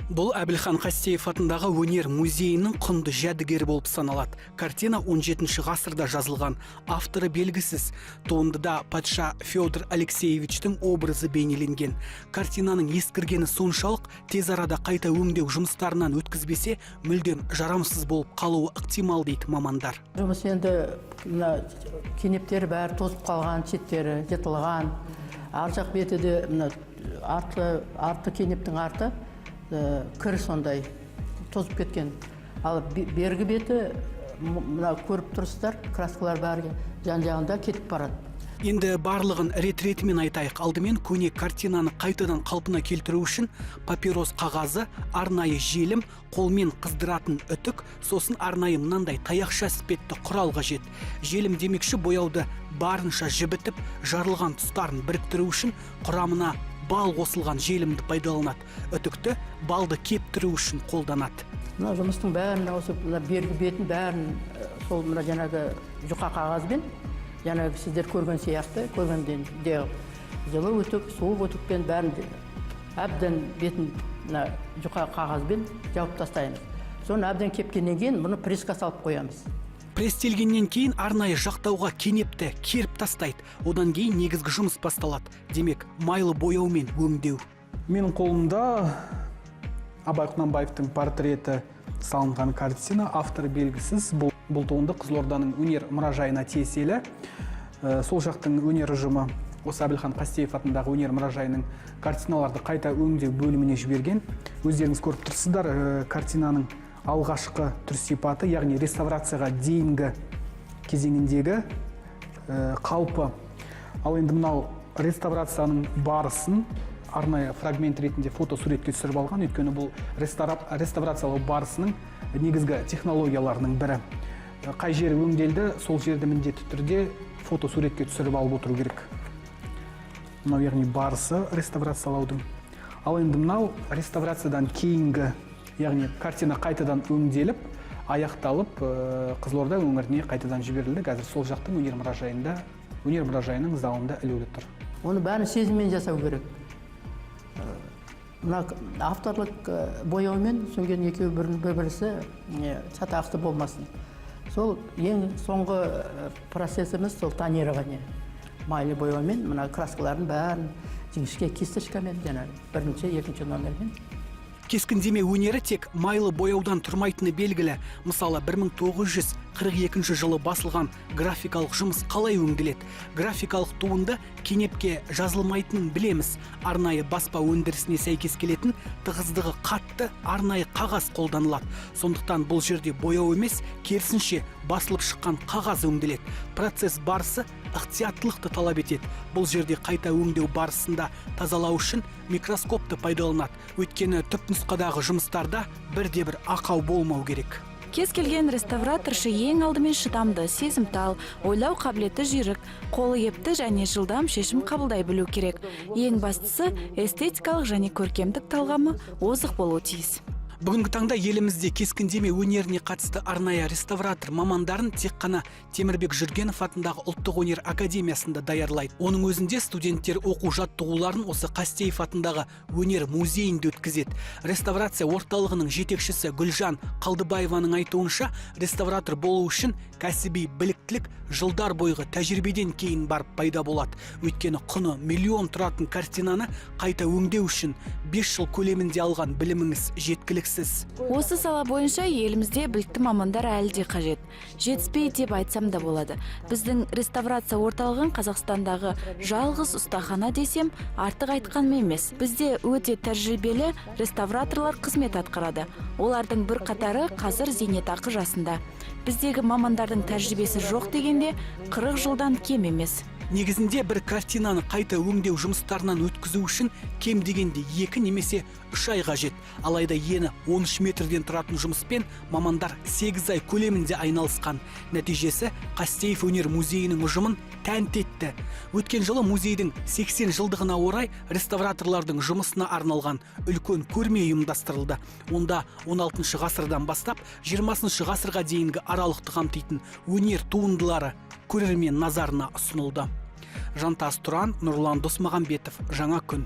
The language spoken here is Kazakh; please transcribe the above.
Бұл Әбілхан Қастеев атындағы өнер музейінің құнды жәдігері болып саналады. Картина 17 ғасырда жазылған, авторы белгісіз. Туындыда патша Федор Алексеевичтің образы бейнеленген. Картинаның ескіргені соншалық тез арада қайта өңдеу жұмыстарынан өткізбесе, мүлдем жарамсыз болып қалуы ықтимал дейді мамандар. Жұмыс енді кенептері бәрі тозып қалған, шеттері жыртылған. Ар жақ беті де арты кенептің арты кір сондай тозып кеткен. Ал бергі беті мына көріп тұрсыздар, краскалар бәрі жан-жағында кетіп барады. Енді барлығын рет-ретімен айтайық. Алдымен көне картинаны қайтадан қалпына келтіру үшін папирос қағазы, арнайы желім, қолмен қыздыратын үтік, сосын арнайы мынандай таяқша іспетті құрал қажет. Желім демекші бояуды барынша жібітіп, жарылған тұстарын біріктіру үшін құрамына бал қосылған желімді пайдаланады. Үтікті балды кептіру үшін қолданады. Мына жұмыстың бәрін, осы бергі бетін бәрін сол мына жаңағы жұқа қағазбен, жаңағы сіздер көрген сияқты, көргенден де жылы өтік, суық өтікпен бәрін әбден бетін жұқа қағазбен жауып тастаймыз. Соны әбден кепкеннен кейін мұны пресска салып қоямыз. Престелгеннен кейін арнайы жақтауға кенепті керіп тастайды. Одан кейін негізгі жұмыс басталады. Демек, майлы бояумен өңдеу. Менің қолымда Абай Құнанбаевтың портреті салынған картина, авторы белгісіз. Бұл туынды Қызылорданың өнер мұражайына тиесілі. Сол жақтың өнер ұжымы осы Әбілхан Қастеев атындағы өнер мұражайының картиналарды қайта өңдеу бөліміне жіберген. Өздеріңіз көріп тұрсыздар, картинаның алғашқы түр сипаты, яғни реставрацияға дейінгі кезеңіндегі қалпы. Ал енді мынау реставрацияның барысын арнайы фрагмент ретінде фотосуретке түсіріп алған, өйткені бұл реставрациялау барысының негізгі технологияларының бірі. Қай жері өңделді, сол жерді міндетті түрде фотосуретке түсіріп алып отыру керек. Мынау яғни барысы реставрациялаудың. Ал енді мынау реставрациядан кейінгі, яғни картина қайтадан өңделіп, аяқталып, Қызылорда өңіріне қайтадан жіберілді. Қазір сол жақтың өнер мұражайының залында ілулі тұр. Оны бәрін сезіммен жасау керек. Мына авторлық бояумен сөнген екеу бір-бірісі шатақты болмасын. Сол ең соңғы процессіміз сол тонирование. Майлы бояумен мына краскалардың бәрін жіңішке кисточкамен, бірінші, екінші номермен. Кескіндеме өнері тек майлы бояудан тұрмайтыны белгілі. Мысалы, 1942 жылы басылған графикалық жұмыс қалай өңделеді? Графикалық туынды кенепке жазылмайтынын білеміз. Арнайы баспа өндірісіне сәйкес келетін тығыздығы қатты арнайы қағаз қолданылады. Сондықтан бұл жерде бояу емес, керісінше басылып шыққан қағаз өңделеді. Процесс барысы ықтияттылықты талап етеді. Бұл жерде қайта өңдеу барысында тазалау үшін микроскопты пайдаланады. Өйткені түпнұсқадағы жұмыстарда бірде-бір ақау болмау керек. Кез келген реставраторшы ең алдымен шыдамды, сезімтал, ойлау қабілеті жүйрік, қолы епті және жылдам шешім қабылдай білу керек. Ең бастысы эстетикалық және көркемдік талғамы озық болуы тиіс. Бүгінгі таңда елімізде кескіндеме өнеріне қатысты арнайы реставратор мамандарын тек қана Темірбек Жүргенов атындағы ұлттық өнер академиясында даярлайды. Оның өзінде студенттер оқу жаттығуларын осы Қастеев атындағы өнер музейінде өткізеді. Реставрация орталығының жетекшісі Гүлжан Қалдыбаеваның айтуынша, реставратор болу үшін кәсіби біліктілік жылдар бойғы тәжірибеден кейін барып пайда болады. Өйткені құны миллион тұратын картинаны қайта өңдеу үшін 5 жыл көлемінде алған біліміңіз жеткіліксіз. Осы сала бойынша елімізде білікті мамандар әлі де қажет. Жетіспей деп айтсам да болады. Біздің реставрация орталығын Қазақстандағы жалғыз ұстахана десем, артық айтқан емес. Бізде өте тәжірибелі реставраторлар қызмет атқарады. Олардың бір қатары қазір зейнетақы жасында. Біздегі мамандардың тәжірибесі жоқ дегенде 40 жылдан кем емес. Негізінде бір картинаны қайта өңдеу жұмыстарынан өткізу үшін кем дегенде 2 немесе 3 ай қажет. Алайда ені 13 метрден тұратын жұмыспен мамандар 8 ай көлемінде айналысқан. Нәтижесі Қастеев өнер музейінің ұжымын тәнті етті. Өткен жылы музейдің 80 жылдығына орай реставраторлардың жұмысына арналған үлкен көрме ұйымдастырылды. Онда 16 ғасырдан бастап 20 ғасырға дейінгі аралықты қамтитын өнер туындылары көрермен назарына ұсынылды. Жантас Тұран, Нұрлан Досмағамбетов, Жаңа күн.